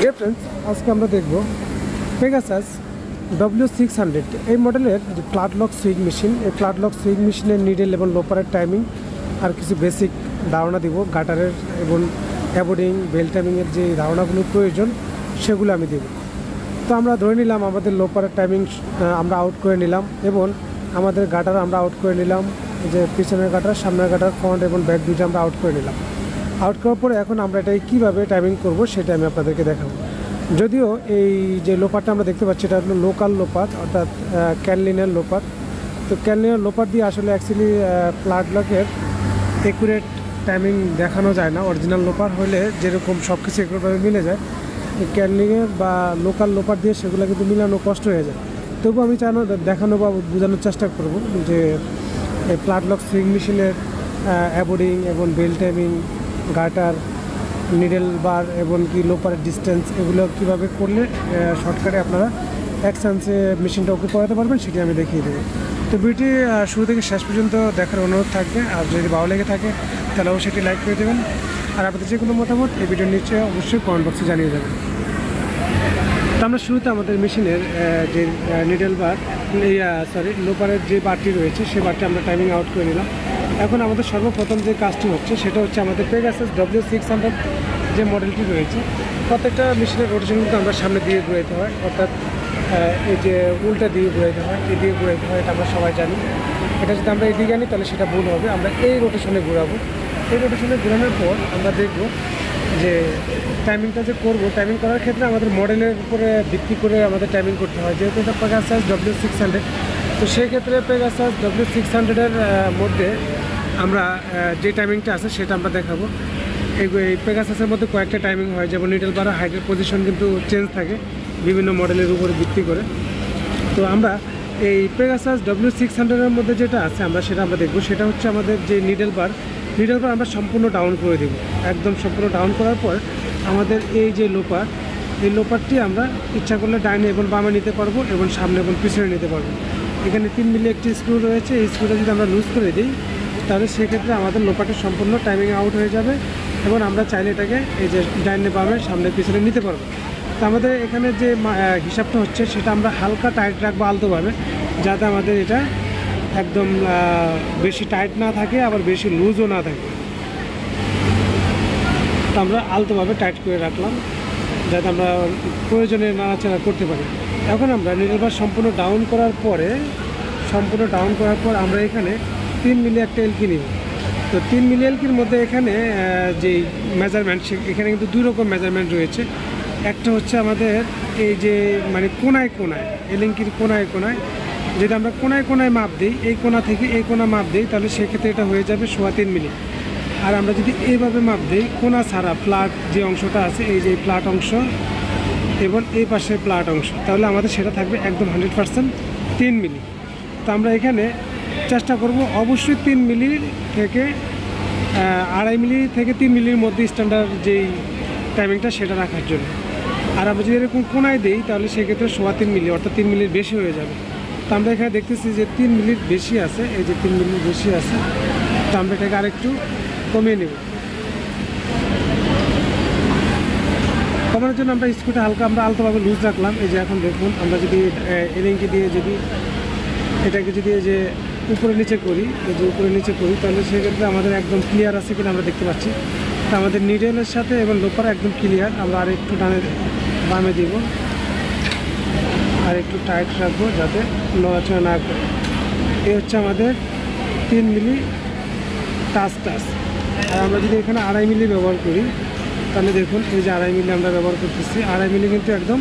Dear friends, আজকে আমরা দেখব পেগাসাস W600 এই মডেলের যে ফ্ল্যাট লক সুইং মেশিন। এই ফ্ল্যাট লক সুইং মেশিনের নিডেল এবং লোপারের টাইমিং আর কিছু বেসিক ধারণা দিব। গাটারের এবং অ্যাবোর্ডিং বেল টাইমিংয়ের যে ধারণাগুলো প্রয়োজন সেগুলো আমি দেব। তো আমরা ধরে নিলাম আমাদের লোপারের টাইমিং আমরা আউট করে নিলাম এবং আমাদের গাটার আমরা আউট করে নিলাম, যে পিছনের গাটার, সামনের গাটার, ফ্রন্ট এবং ব্যাক দুইটা আমরা আউট করে নিলাম। আউট করার পরে এখন আমরা এটাই কীভাবে টাইমিং করব সেটা আমি আপনাদেরকে দেখাবো। যদিও এই যে লোপারটা আমরা দেখতে পাচ্ছি এটা হলো লোকাল লোপার, অর্থাৎ ক্যানলিনের লোপার। তো ক্যানলিনের লোপার দিয়ে আসলে অ্যাকচুয়ালি ফ্ল্যাট লকের একুরেট টাইমিং দেখানো যায় না। অরিজিনাল লোপার হলে যেরকম সব কিছু একুরেটভাবে মিলে যায়, ক্যানলিংয়ের বা লোকাল লোপার দিয়ে সেগুলো কিন্তু মিলানো কষ্ট হয়ে যায়। তবু আমি দেখানো বা বোঝানোর চেষ্টা করব যে এই ফ্ল্যাট লক সুইং মেশিনের অ্যাবোর্ডিং এবং বেল টাইমিং, গাটার, নিডেল বার এবং কি লোপারের ডিস্টেন্স, এগুলো কীভাবে করলে শর্টকাটে আপনারা এক চান্সে মেশিনটা ওকে করাতে পারবেন সেটি আমি দেখিয়ে দেবো। তো ভিডিওটি শুরু থেকে শেষ পর্যন্ত দেখার অনুরোধ থাকবে। আর যদি ভালো লেগে থাকে তাহলে অবশ্যই সেটি লাইক করে দেবেন। আর আপনাদের যে কোনো মতামত এই ভিডিওর নিচে অবশ্যই কমেন্ট বক্সে জানিয়ে দেবেন। তো আমরা শুরুতে আমাদের মেশিনের যে নিডেল বার, লোপারের যে বারটি রয়েছে সেই বারটি আমরা টাইমিং আউট করে নিলাম। এখন আমাদের সর্বপ্রথম যে কাজটি হচ্ছে সেটা হচ্ছে আমাদের পেগাসাস W600 যে মডেলটি রয়েছে, প্রত্যেকটা মেশিনের রোটেশন কিন্তু আমরা সামনে দিয়ে ঘুরাইতে হয়, অর্থাৎ এই যে উল্টা দিয়ে ঘুরাইতে হয়, এই দিয়ে ঘুরাইতে হয়, এটা আমরা সবাই জানি। এটা যদি আমরা এদিকে আনি তাহলে সেটা ভুল হবে। আমরা এই রোটেশনে ঘুরাবো। এই রোটেশনে ঘুরানোর পর আমরা দেখব যে টাইমিংটা যে করবো, টাইমিং করার ক্ষেত্রে আমাদের মডেলের উপরে ভিত্তি করে আমাদের টাইমিং করতে হয়। যেহেতু এটা পেগাসাস W600, তো সেই ক্ষেত্রে পেগাসাস W600-এর মধ্যে আমরা যে টাইমিংটা আছে সেটা আমরা দেখাবো। এই পেগাসাসের মধ্যে কয়েকটা টাইমিং হয়, যেমন নিডেল বার হাইটের পজিশন কিন্তু চেঞ্জ থাকে বিভিন্ন মডেলের উপরে ভিত্তি করে। তো আমরা এই পেগাসাস W600-এর মধ্যে যেটা আছে আমরা দেখবো। সেটা হচ্ছে আমাদের যে নিডেল বার আমরা সম্পূর্ণ ডাউন করে দেব। একদম সম্পূর্ণ ডাউন করার পর আমাদের এই যে লোপার, এই লোপারটি আমরা ইচ্ছা করলে ডাইনে এবং বামে নিতে পারবো এবং সামনে এবং পিছনে নিতে পারবো। এখানে 3 মিলি একটি স্ক্রু রয়েছে। এই স্ক্রুটা যদি আমরা লুজ করে দিই তাহলে সেক্ষেত্রে আমাদের লোপারটি সম্পূর্ণ টাইমিং আউট হয়ে যাবে এবং আমরা চাইলে এটাকে এই যে ডাইনে বামে সামনে পিছনে নিতে পারবো। তো আমাদের এখানে যে হিসাবটা হচ্ছে সেটা আমরা হালকা টাইট রাখবো আলতোভাবে, যাতে আমাদের এটা একদম বেশি টাইট না থাকে আবার বেশি লুজও না থাকে। তো আমরা আলতোভাবে টাইট করে রাখলাম যাতে আমরা প্রয়োজনে নাড়াচাড়া করতে পারি। এখন আমরা নিডেল বার সম্পূর্ণ ডাউন করার পর আমরা এখানে 3 মিলি একটা এলকি নিব। তো 3 মিলি এলকির মধ্যে এখানে যেই মেজারমেন্ট, এখানে কিন্তু দুই রকম মেজারমেন্ট রয়েছে। একটা হচ্ছে আমাদের এই যে মানে কোনায় এলকির কোনায় যদি আমরা কোনায় মাপ দিই, এই কোনা থেকে এই কোনা মাপ দিই, তাহলে সেক্ষেত্রে এটা হয়ে যাবে 3.25 মিলি। আর আমরা যদি এইভাবে মাপ দিই, কোনা ছাড়া ফ্ল্যাট যে অংশটা আছে, এই যে ফ্ল্যাট অংশ এবং এই পাশে ফ্ল্যাট অংশ, তাহলে আমাদের সেটা থাকবে একদম 100% 3 মিলি। তো আমরা এখানে চেষ্টা করব অবশ্যই 3 মিলি থেকে 2.5 মিলি থেকে 3 মিলির মধ্যে স্ট্যান্ডার্ড যেই টাইমিংটা সেটা রাখার জন্য। আর আমরা যদি এরকম কোনায় দিই তাহলে সেক্ষেত্রে 3.25 মিলি, অর্থাৎ 3 মিলির বেশি হয়ে যাবে। তো আমরা এখানে দেখতেছি যে 3 মিলির বেশি আছে, এই যে 3 মিলির বেশি আছে। তো আমরা এটাকে আরেকটু কমিয়ে নেব। কমানোর জন্য আমরা স্ক্রুটা হালকা আলতোভাবে লুজ রাখলাম। এই যে এখন দেখুন, আমরা যদি এলিংটি দিয়ে যদি এটাকে যদি এই যে উপরে নিচে করি, তাহলে সেক্ষেত্রে আমাদের একদম ক্লিয়ার আছে কিনা আমরা দেখতে পাচ্ছি। তো আমাদের নিডেলের সাথে এবং লোপার একদম ক্লিয়ার। আমরা আর একটু বামে দিব, আর একটু টাইট রাখবো যাতে নড়াচড়া না করে। এই হচ্ছে আমাদের 3 মিলি টাচ। আর আমরা যদি এখানে 2.5 মিলি ব্যবহার করি তাহলে দেখুন, এই যে 2.5 মিলি আমরা ব্যবহার করতেছি। 2.5 মিলি কিন্তু একদম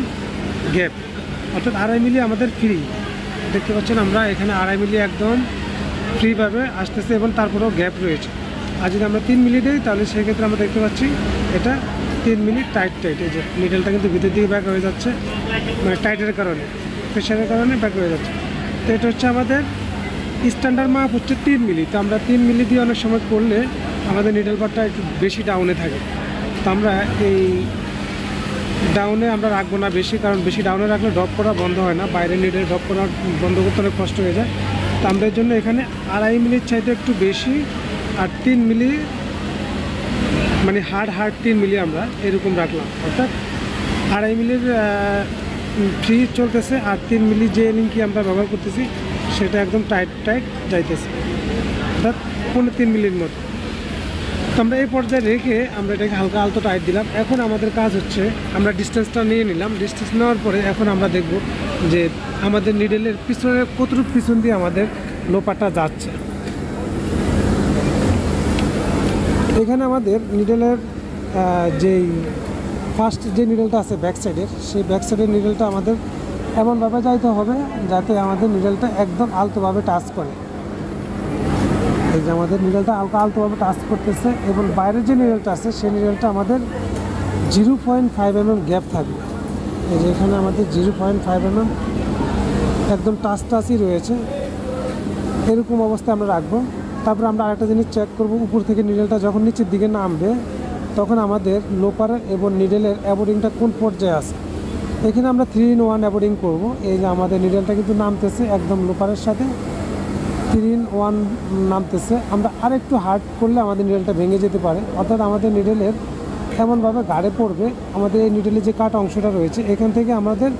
গ্যাপ, অর্থাৎ 2.5 মিলি আমাদের ফ্রি। দেখতে পাচ্ছেন আমরা এখানে 2.5 মিলি একদম ফ্রিভাবে আসতেছে এবং তারপরেও গ্যাপ রয়েছে। আর যদি আমরা 3 মিলি দিই তাহলে সেক্ষেত্রে আমরা দেখতে পাচ্ছি এটা 3 মিলি টাইট। এই যে নিডেলটা কিন্তু ভিতর দিকে ব্যাক হয়ে যাচ্ছে, মানে টাইটের কারণে, প্রেশারের কারণে ব্যাক হয়ে যাচ্ছে। তো এটা হচ্ছে আমাদের স্ট্যান্ডার্ড মাপ হচ্ছে 3 মিলি। তো আমরা 3 মিলি দিয়ে অনেক সময় করলে আমাদের নিডেল বারটা একটু বেশি ডাউনে থাকে। তো আমরা এই ডাউনে আমরা রাখবো না বেশি, কারণ বেশি ডাউনে রাখলে ড্রপ করা বন্ধ হয় না, বাইরে নিডেল ড্রপ করা বন্ধ করতে অনেক কষ্ট হয়ে যায়। তো আমরা এর জন্য এখানে 2.5 মিলির চাইতে একটু বেশি আর 3 মিলি, মানে হার্ড 3 মিলি আমরা এরকম রাখলাম, অর্থাৎ 2.5 মিলির ফ্রি চলতেছে, আর 3 মিলি যে লিঙ্কই আমরা ব্যবহার করতেছি সেটা একদম টাইট যাইতেছে, অর্থাৎ 3 মিলির মতো। তো আমরা এই পর্যায়ে রেখে আমরা এটাকে হালকা আলতো টাইট দিলাম। এখন আমাদের কাজ হচ্ছে আমরা ডিস্টেন্সটা নিয়ে নিলাম। ডিস্টেন্স নেওয়ার পরে এখন আমরা দেখব যে আমাদের নিডেলের পিছনে কতটুকু পিছন দিয়ে আমাদের লোপারটা যাচ্ছে। এখানে আমাদের নিডেলের যেই ফার্স্ট যে নিডেলটা আছে ব্যাক সাইডের, সেই ব্যাক সাইডের নিডেলটা আমাদের এমনভাবে যাইতে হবে যাতে আমাদের নিডেলটা একদম আলতোভাবে টাচ করে। এই যে আমাদের নিডেলটা আলতোভাবে টাচ করতেছে, এবং বাইরের যে নিডেলটা আছে সেই নিডেলটা আমাদের 0.5 mm গ্যাপ থাকবে। এই যে এখানে আমাদের 0.5 mm একদম টাচই রয়েছে, এরকম অবস্থায় আমরা রাখবো। তারপর আমরা আরেকটা জিনিস চেক করব, উপর থেকে নিডেলটা যখন নিচের দিকে নামবে তখন আমাদের লোপারের এবং নিডেলের অ্যাবোর্ডিংটা কোন পর্যায়ে আছে। এখানে আমরা 3-in-1 অ্যাবোর্ডিং করব। এই যে আমাদের নিডেলটা কিন্তু নামতেছে একদম লোপারের সাথে 3-in-1 নামতেছে। আমরা আরেকটু হার্ড করলে আমাদের নিডেলটা ভেঙে যেতে পারে, অর্থাৎ আমাদের নিডেলের এমনভাবে গাড়ে পড়বে, আমাদের এই নিডেলের যে কাটা অংশটা রয়েছে এখান থেকে আমাদের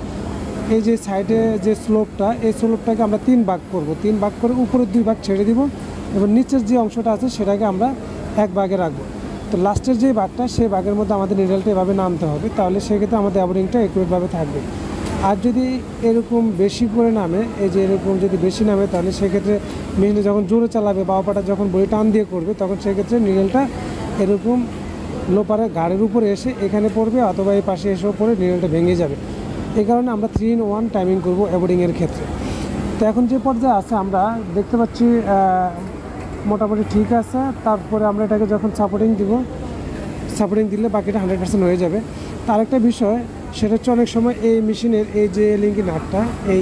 এই যে সাইডে যে স্লোপটা, এই স্লোপটাকে আমরা 3 ভাগ করব। 3 ভাগ করে উপরের 2 ভাগ ছেড়ে দিব, এবং নিচের যে অংশটা আছে সেটাকে আমরা 1 ভাগে রাখবো। তো লাস্টের যে ভাগটা, সেই ভাগের মধ্যে আমাদের নিডেলটা এভাবে নামতে হবে, তাহলে সেক্ষেত্রে আমাদের অ্যাবোর্ডিংটা একুরেটভাবে থাকবে। আর যদি এরকম বেশি করে নামে, এই যে এরকম যদি বেশি নামে, তাহলে সেক্ষেত্রে মেশিনে যখন জোরে চালাবে, বাওয়াপাটা যখন বই টান দিয়ে করবে, তখন সেক্ষেত্রে নিডেলটা এরকম লোপারে গাড়ির উপরে এসে এখানে পড়বে, অথবা এই পাশে এসেও পড়ে নিডেলটা ভেঙে যাবে। এই কারণে আমরা 3-in-1 টাইমিং করব অ্যাবোর্ডিংয়ের ক্ষেত্রে। তো এখন যে পর্যায়ে আছে আমরা দেখতে পাচ্ছি মোটামুটি ঠিক আছে। তারপরে আমরা এটাকে যখন সাপোর্টিং দিলে বাকিটা 100% হয়ে যাবে। তার একটা বিষয়, সেটা হচ্ছে অনেক সময় এই মেশিনের এই যে লিঙ্কি নাটটা, এই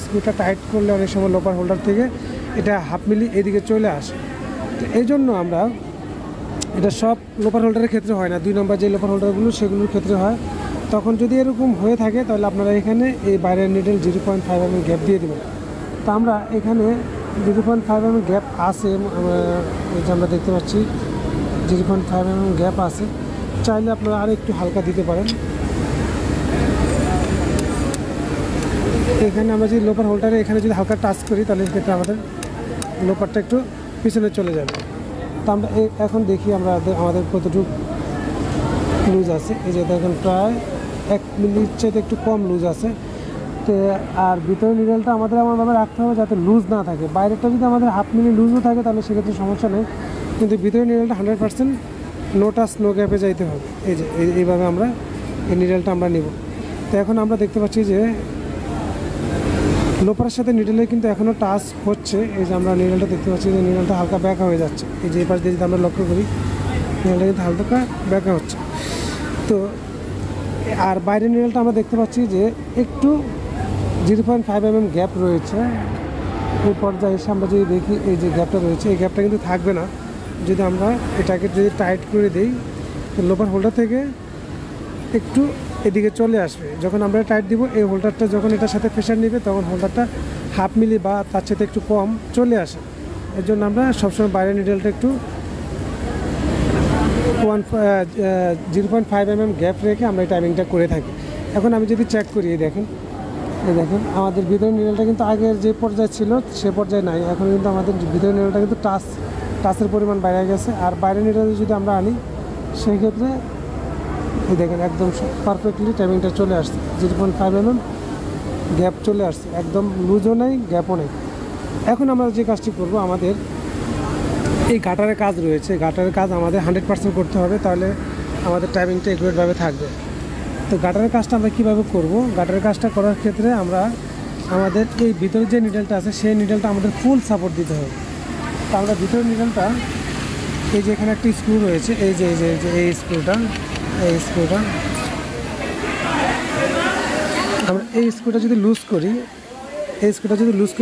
স্ক্রুটা টাইট করলে অনেক সময় লোপার হোল্ডার থেকে এটা 1/2 মিলি এদিকে চলে আসে। তো এই জন্য আমরা, এটা সব লোপার হোল্ডারের ক্ষেত্রে হয় না, 2 নম্বর যে লোপার হোল্ডারগুলো সেগুলোর ক্ষেত্রে হয়। তখন যদি এরকম হয়ে থাকে তাহলে আপনারা এখানে এই বাইরের নিডেল 0.5 mm গ্যাপ দিয়ে দেবেন। তো আমরা এখানে 0.5 mm গ্যাপ আছে, এই যে আমরা দেখতে পাচ্ছি 0.5 mm গ্যাপ আছে। চাইলে আপনারা আর একটু হালকা দিতে পারেন। এখানে আমরা যদি লোপার হোল্ডারে এখানে যদি হালকা টাচ করি, তাহলে এক্ষেত্রে আমাদের লোপারটা একটু পিছনে চলে যাবে। তো আমরা এখন দেখি আমাদের কতটুকু লুজ আছে। এই যে দেখেন প্রায় 1 মিলির চাইতে একটু কম লুজ আছে। তো আর ভিতরে নিডেলটা আমাদের এমনভাবে রাখতে হবে যাতে লুজ না থাকে। বাইরেটা যদি আমাদের 1/2 মিলি লুজও থাকে তাহলে সেক্ষেত্রে সমস্যা নেই, কিন্তু ভিতরে নিডেলটা 100% নো টাচ নো গ্যাপে যাইতে হবে। এই যে এইভাবে আমরা এই নিডেলটা আমরা নেব। তো এখন আমরা দেখতে পাচ্ছি যে লোপারের সাথে নিডেলে কিন্তু এখনও টাচ হচ্ছে। এই যে আমরা নিডেলটা দেখতে পাচ্ছি যে নিডেলটা হালকা ব্যাকা হয়ে যাচ্ছে। এই যে এই পাশ দিয়ে যদি আমরা লক্ষ্য করি, নিডেলটা কিন্তু হালকা ব্যাকা হচ্ছে। তো আর বাইরের নিডেলটা আমরা দেখতে পাচ্ছি যে একটু 0.5 mm গ্যাপ রয়েছে। এই পর্যায়ে এসে আমরা যদি দেখি এই যে গ্যাপটা রয়েছে, এই গ্যাপটা কিন্তু থাকবে না যদি আমরা এটাকে যদি টাইট করে দিই। তো লোপার হোল্ডার থেকে একটু এদিকে চলে আসবে। যখন আমরা টাইট দিব, এই হোল্ডারটা যখন এটার সাথে প্রেশার নেবে তখন হোল্ডারটা 1/2 মিলি বা তার সাথে একটু কম চলে আসে। এর জন্য আমরা সবসময় বাইরের নিডেলটা একটু 0.5 mm গ্যাপ রেখে আমরা এই টাইমিংটা করে থাকি। এখন আমি যদি চেক করি, দেখেন আমাদের ভিতরের নিডেলটা কিন্তু আগের যে পর্যায়ে ছিল সে পর্যায়ে নাই। এখন কিন্তু আমাদের ভিতরের নিডেলটা কিন্তু টাচের পরিমাণ বাইরে গেছে। আর বাইরের নিডেল যদি আমরা আনি, সেই ক্ষেত্রে এই দেখেন একদম পারফেক্টলি টাইমিংটা চলে আসছে, 0.5 mm গ্যাপ চলে আসছে, একদম লুজও নেই গ্যাপও নেই। এখন আমরা যে কাজটি করব, আমাদের এই গাটারের কাজ রয়েছে, গাটারের কাজ আমাদের 100% করতে হবে, তাহলে আমাদের টাইমিংটা একুরেটভাবে থাকবে। তো গাটারের কাজটা আমরা কীভাবে করব? গাটারের কাজটা করার ক্ষেত্রে আমাদের এই ভিতরে যে নিডেলটা আছে সেই নিডেলটা আমাদের ফুল সাপোর্ট দিতে হবে। তো আমরা ভিতরের নিডেলটা, এই যে এখানে একটা স্ক্রু রয়েছে, এই যে এই স্ক্রুটা আমরা এই স্ক্রুটা যদি লুজ করি,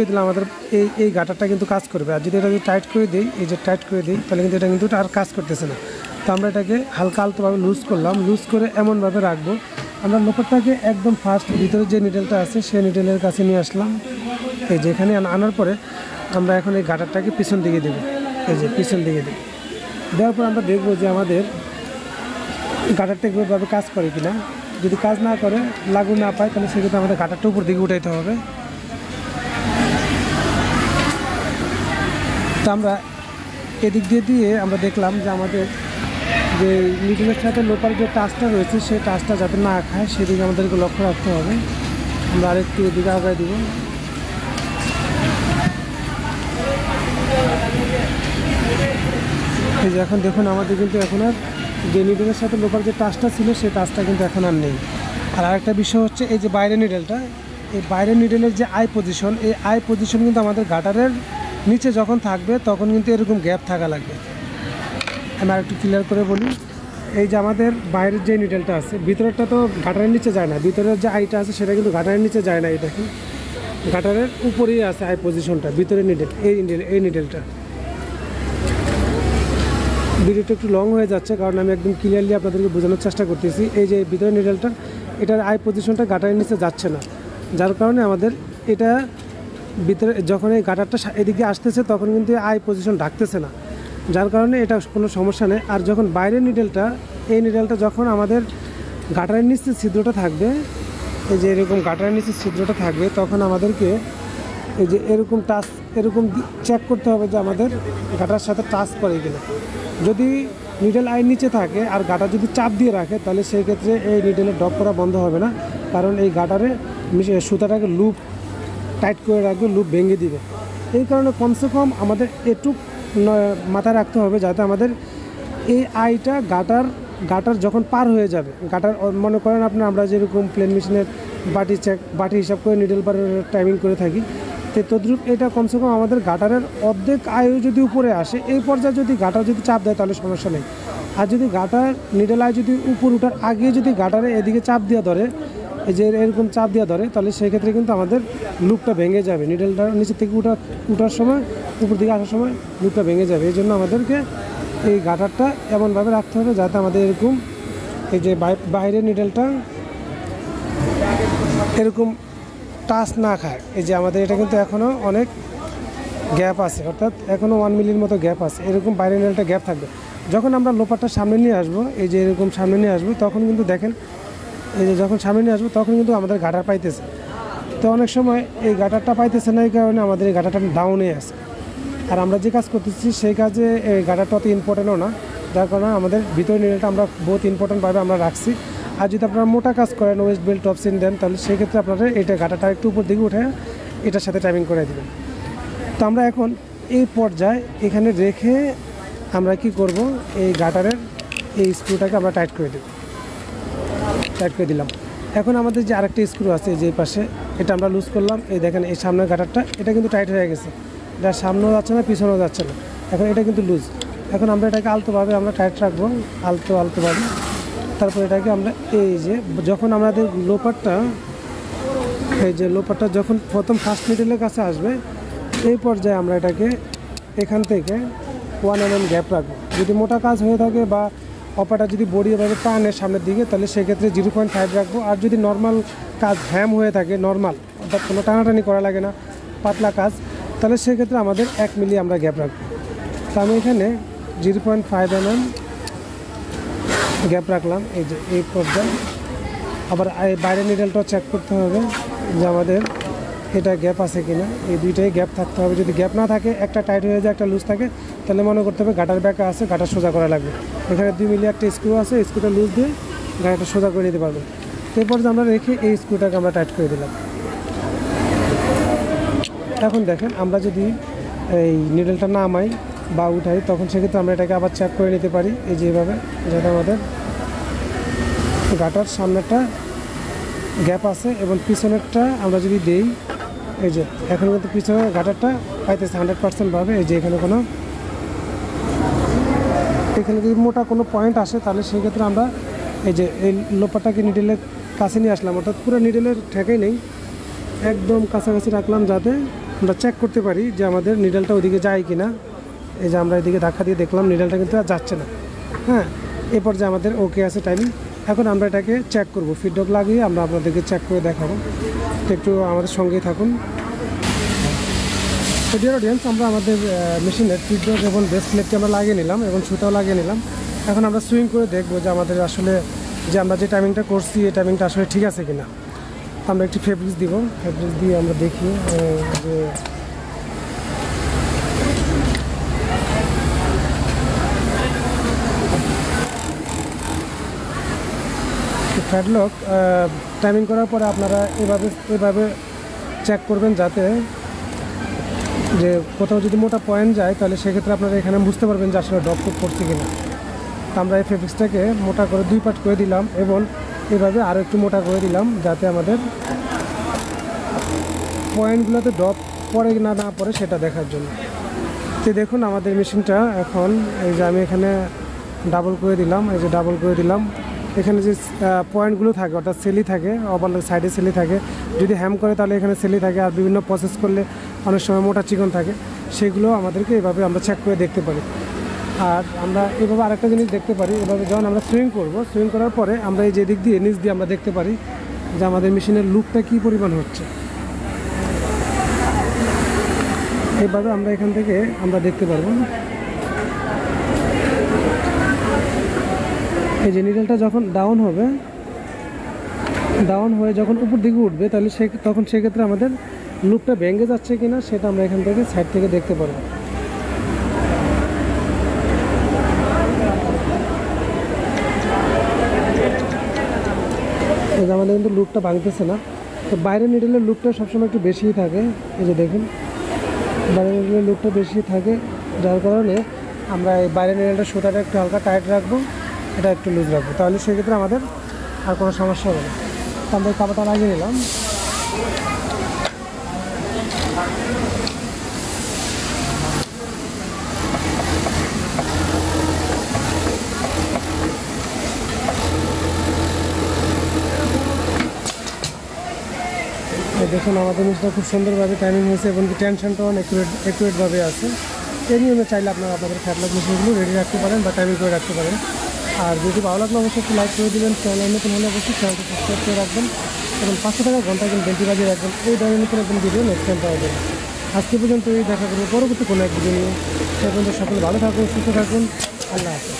দিলে আমাদের এই গাটারটা কিন্তু কাজ করবে। আর যদি এটা যদি টাইট করে দিই, এই যে টাইট করে দিই, তাহলে কিন্তু এটা কিন্তু আর কাজ করতেছে না। তো আমরা এটাকে হালকা আলতোভাবে লুজ করলাম, লুজ করে এমনভাবে রাখবো আমরা লোপারটাকে একদম ফার্স্ট ভিতরে যে নিডেলটা আছে সেই নিডেলের কাছে নিয়ে আসলাম। এই যে এখানে আনার পরে আমরা এখন এই গাটারটাকে পিছন দিকে দেবো। এই যে পিছন দিকে দেওয়ার পর আমরা দেখবো যে আমাদের গাটারটা এগুলোভাবে কাজ করে কিনা। যদি কাজ না করে, লাগু না পায়, তাহলে সেক্ষেত্রে আমাদের গাটারটা উপর দিকে উঠাইতে হবে। তো আমরা এদিক দিয়ে আমরা দেখলাম যে আমাদের যে নিডলের সাথে লোপার যে টাচটা রয়েছে সেই টাচটা যাতে না খায় সেদিকে আমাদেরকে লক্ষ্য রাখতে হবে। আমরা আরেকটু এদিকে আগায় দিব। এই যে এখন দেখুন আমাদের কিন্তু এখন আর যে নিডলের সাথে লোপার যে টাচটা ছিল সেই টাচটা কিন্তু এখন আর নেই। আর আরেকটা বিষয় হচ্ছে এই যে বাইরের নিডলটা, এই বাইরের নিডলের যে আই পজিশন, এই আই পজিশন কিন্তু আমাদের গাটারের নিচে যখন থাকবে তখন কিন্তু এরকম গ্যাপ থাকা লাগবে। আমি আরেকটু ক্লিয়ার করে বলি, এই যে আমাদের বাইরের যে নিডলটা আছে ভিতরেরটা তো গাটারের নিচে যায় না, ভিতরের যে আইটা আছে সেটা কিন্তু গাটারের নিচে যায় না। এই দেখুন গাটারের উপরেই আছে আই পজিশনটা, ভিতরের নিডল এই নিডলটা। ভিডিওটা একটু লং হয়ে যাচ্ছে কারণ আমি একদম ক্লিয়ারলি আপনাদেরকে বোঝানোর চেষ্টা করতেছি। এই যে ভিতরের নিডলটা, এটার আই পজিশনটা গাটারের নিচে যাচ্ছে না, যার কারণে আমাদের এটা ভিতরে যখন এই গাটারটা এদিকে আসতেছে তখন কিন্তু আই পজিশন ঢাকতেছে না, যার কারণে এটা কোনো সমস্যা নেই। আর যখন বাইরের নিডলটা, এই নিডলটা যখন আমাদের গাটারের নিচে ছিদ্রটা থাকবে, এই যে এরকম গাটারের নিচে ছিদ্রটা থাকবে, তখন আমাদেরকে এই যে এরকম টাচ এরকম চেক করতে হবে যে আমাদের গাটার সাথে টাচ করে কিনা। যদি নিডল আইয়ের নিচে থাকে আর গাটার যদি চাপ দিয়ে রাখে তাহলে সেই ক্ষেত্রে এই নিডলের ড্রপ করা বন্ধ হবে না, কারণ এই গাটারে সুতাটাকে লুপ টাইট করে রাখবে, লুপ ভেঙে দিবে। এই কারণে কমসে কম আমাদের এটুক মাথায় রাখতে হবে যাতে আমাদের এই আইটা গাটার যখন পার হয়ে যাবে, গাটার মনে করেন আপনার আমরা যেরকম প্লেন মেশিনের বাটি হিসাব করে নিডল পারের টাইমিং করে থাকি, তো তদ্রুপ এটা কমসে কম আমাদের গাটারের অর্ধেক আয়ু যদি উপরে আসে, এই পর্যায়ে যদি গাটার যদি চাপ দেয় তাহলে সমস্যা নেই। আর যদি গাটার নিডল আয় যদি উপর উঠার আগে যদি গাটারে এদিকে চাপ দিয়ে ধরে, এই যে এরকম চাপ দিয়ে ধরে, তাহলে সেই ক্ষেত্রে কিন্তু আমাদের লুপটা ভেঙে যাবে। নিডলটা নিচে থেকে উঠার সময়, উপর দিকে আসার সময় লুপটা ভেঙে যাবে। এই জন্য আমাদেরকে এই গাটারটা এমনভাবে রাখতে হবে যাতে আমাদের এরকম এই যে বাইরের নিডলটা এরকম টাচ না খায়। এই যে আমাদের এটা কিন্তু এখনও অনেক গ্যাপ আছে, অর্থাৎ এখনও 1 মিলির মতো গ্যাপ আছে, এরকম বাইরের নিডলটা গ্যাপ থাকবে। যখন আমরা লোপারটা সামনে নিয়ে আসবো, এই যে এরকম সামনে নিয়ে আসবো, তখন কিন্তু দেখেন এই যে যখন সামনে নিয়ে আসবো তখন কিন্তু আমাদের গাটার পাইতেছে। তো অনেক সময় এই গাটারটা পাইতেছে না, এই কারণে আমাদের এই গাটারটা ডাউনে আছে। আর আমরা যে কাজ করতেছি সেই কাজে এই গাটারটা অত ইম্পর্টেন্টও না, যার কারণে আমাদের ভিতরে নিডলটা আমরা বহুত ইম্পর্টেন্টভাবে আমরা রাখছি। আর যদি আপনারা মোটা কাজ করেন, ওয়েস্ট বেল্ট টপ সিন দেন, তাহলে সেক্ষেত্রে আপনারা এটা গাটারটা একটু উপর দিকে উঠে এটার সাথে টাইমিং করে দেবেন। তো আমরা এখন এই পর্যায়ে এখানে রেখে আমরা কি করব, এই গাটারের এই স্ক্রুটাকে আমরা টাইট করে দিলাম। এখন আমাদের যে আরেকটা স্ক্রু আছে যে পাশে, এটা আমরা লুজ করলাম। এই দেখেন এই সামনের গাটারটা এটা কিন্তু টাইট হয়ে গেছে, এটা সামনেও যাচ্ছে না পিছনেও যাচ্ছে না, এখন এটা কিন্তু লুজ। এখন আমরা এটাকে আলতোভাবে আমরা টাইট রাখবো, আলতোভাবে। তারপর এটাকে আমরা এই যে যখন আমাদের লোপারটা, এই যে লোপারটা যখন প্রথম ফার্স্ট নিডলের কাছে আসবে, এই পর্যায়ে আমরা এটাকে এখান থেকে 1 mm গ্যাপ রাখবো। যদি মোটা কাজ হয়ে থাকে বা অপারটা যদি বড়ি এভাবে টানে সামনের দিকে, তাহলে সেক্ষেত্রে 0.5 রাখবো। আর যদি নর্মাল কাজ হ্যাম হয়ে থাকে, নর্মাল অর্থাৎ কোনো টানাটানি করা লাগে না, পাতলা কাজ, তাহলে সেক্ষেত্রে আমাদের 1 মিলি আমরা গ্যাপ রাখবো। তো আমি এখানে 0.5 mm গ্যাপ রাখলাম। এই যে এই পর্যায়ে আবার বাইরের নিডলটাও চেক করতে হবে যে আমাদের এটা গ্যাপ আছে কিনা, এই দুইটাই গ্যাপ থাকতে হবে। যদি গ্যাপ না থাকে, একটা টাইট হয়ে যায় একটা লুজ থাকে, তাহলে মনে করতে হবে গাটার ব্যাকা আছে, গাটার সোজা করা লাগবে। এখানে 2 মিলি একটা স্ক্রু আছে, স্ক্রুটা লুজ দিয়ে গাটারটা সোজা করে নিতে পারবো। এরপর যে আমরা রেখে এই স্ক্রুটাকে আমরা টাইট করে দিলাম। এখন দেখেন আমরা যদি এই নিডলটা নামাই বা উঠাই, তখন সেক্ষেত্রে আমরা এটাকে আবার চেক করে নিতে পারি, এই যে এইভাবে, যাতে আমাদের গাটার সামনেরটা গ্যাপ আছে এবং পিছনেরটা আমরা যদি দেই, এই যে এখন কিন্তু পিছনের গাটারটা পাইতেছে 100% ভাবে। এই যে এখানে যদি মোটা কোনো পয়েন্ট আসে, তাহলে সেক্ষেত্রে আমরা এই যে এই লোপারটাকে নিডলের কাছে নিয়ে আসলাম, অর্থাৎ পুরো নিডলের ঠেকেই নেই, একদম কাছাকাছি রাখলাম যাতে আমরা চেক করতে পারি যে আমাদের নিডলটা ওইদিকে যায় কি না। এই যে আমরা এদিকে ধাক্কা দিয়ে দেখলাম নিডলটা কিন্তু আর যাচ্ছে না। হ্যাঁ, এরপর যে আমাদের ওকে আছে টাইমিং। এখন আমরা এটাকে চেক করব, ফিডব্যাক লাগিয়ে আমরা আপনাদেরকে চেক করে দেখাবো। একটু আমাদের সঙ্গেই থাকুন। তো ডিয়ার অডিয়েন্স, আমরা আমাদের মেশিনের ফিডব্যাক এবং বেস প্লেটটি আমরা লাগিয়ে নিলাম এবং সুতাও লাগিয়ে নিলাম। এখন আমরা সুইং করে দেখবো যে আমাদের আসলে যে আমরা যে টাইমিংটা করছি এই টাইমিংটা আসলে ঠিক আছে কিনা। আমরা একটি ফেব্রিক্স দিব, ফেব্রিক্স দিয়ে আমরা দেখি যে প্যাডলক টাইমিং করার পরে আপনারা এভাবে চেক করবেন, যাতে যে কোথাও যদি মোটা পয়েন্ট যায় তাহলে সেক্ষেত্রে আপনারা এখানে বুঝতে পারবেন যে আসলে ড্রপ পড়ছে কিনা। আমরা এই ফেব্রিক্সটাকে মোটা করে 2 পার্ট করে দিলাম এবং এভাবে আরও একটু মোটা করে দিলাম, যাতে আমাদের পয়েন্টগুলোতে ড্রপ পড়ে না পড়ে সেটা দেখার জন্য। তো দেখুন আমাদের মেশিনটা এখন এই যে আমি এখানে ডাবল করে দিলাম, এই যে ডাবল করে দিলাম। এখানে যে পয়েন্টগুলো থাকে অর্থাৎ সেলি থাকে, ওভার সাইডে সেলি থাকে, যদি হ্যাম করে তাহলে এখানে সেলি থাকে, আর বিভিন্ন প্রসেস করলে অনেক সময় মোটা চিকন থাকে, সেগুলো আমাদেরকে এভাবে আমরা চেক করে দেখতে পারি। আর আমরা এভাবে আরেকটা জিনিস দেখতে পারি, এভাবে যখন আমরা সুইং করব, সুইং করার পরে আমরা এই যে দিক দিয়ে নিচ দিয়ে আমরা দেখতে পারি যে আমাদের মেশিনের লুপটা কী পরিমাণ হচ্ছে। এইভাবে আমরা এখান থেকে আমরা দেখতে পারবো। এই যে নিডলটা যখন ডাউন হবে, ডাউন হয়ে যখন উপর দিকে উঠবে, তাহলে তখন সেক্ষেত্রে আমাদের লুপটা ভেঙে যাচ্ছে কিনা সেটা আমরা এখান থেকে সাইড থেকে দেখতে পারবো। এই যে আমাদের কিন্তু লুপটা ভাঙতেছে না। তো বাইরের নিডলের লুপটা সবসময় একটু বেশিই থাকে, এই যে দেখুন বাইরের নিডলের লুপটা বেশি থাকে, যার কারণে আমরা এই বাইরের নিডলটা সুতাটা একটু হালকা টাইট রাখবো, এটা একটু লুজ রাখবো, তাহলে সেক্ষেত্রে আমাদের আর কোনো সমস্যা হবে না। তো আমরা এই কাপড়টা লাগিয়ে নিলাম। দেখুন আমাদের জিনিসটা খুব সুন্দরভাবে টাইমিং হয়েছে এবং টেনশনটাও অ্যাকুরেটভাবে আছে। এই নিয়মে চাইলে আপনারা আপনাদের প্যাডলক মেশিনগুলো রেডি রাখতে পারেন বা টাইমিং করে রাখতে পারেন। আর যদি ভালো লাগলে অবশ্যই একটু লাইক করে দেবেন, চ্যানেল নতুন হলে অবশ্যই চ্যানেলটি সাবস্ক্রাইব করে রাখবেন এবং 500 টাকা ঘন্টা কিন্তু বেশি বাজিয়ে রাখবেন। এই ধরনের নতুন একদম ভিডিও নেক্সট টাইম পাওয়া যাবে। আজকে পর্যন্ত এই দেখা করবো পরবর্তী কোনো এক ভিডিও নিয়ে। সে পর্যন্ত সকলে ভালো থাকুন, সুস্থ থাকুন, আল্লাহ হাফেজ।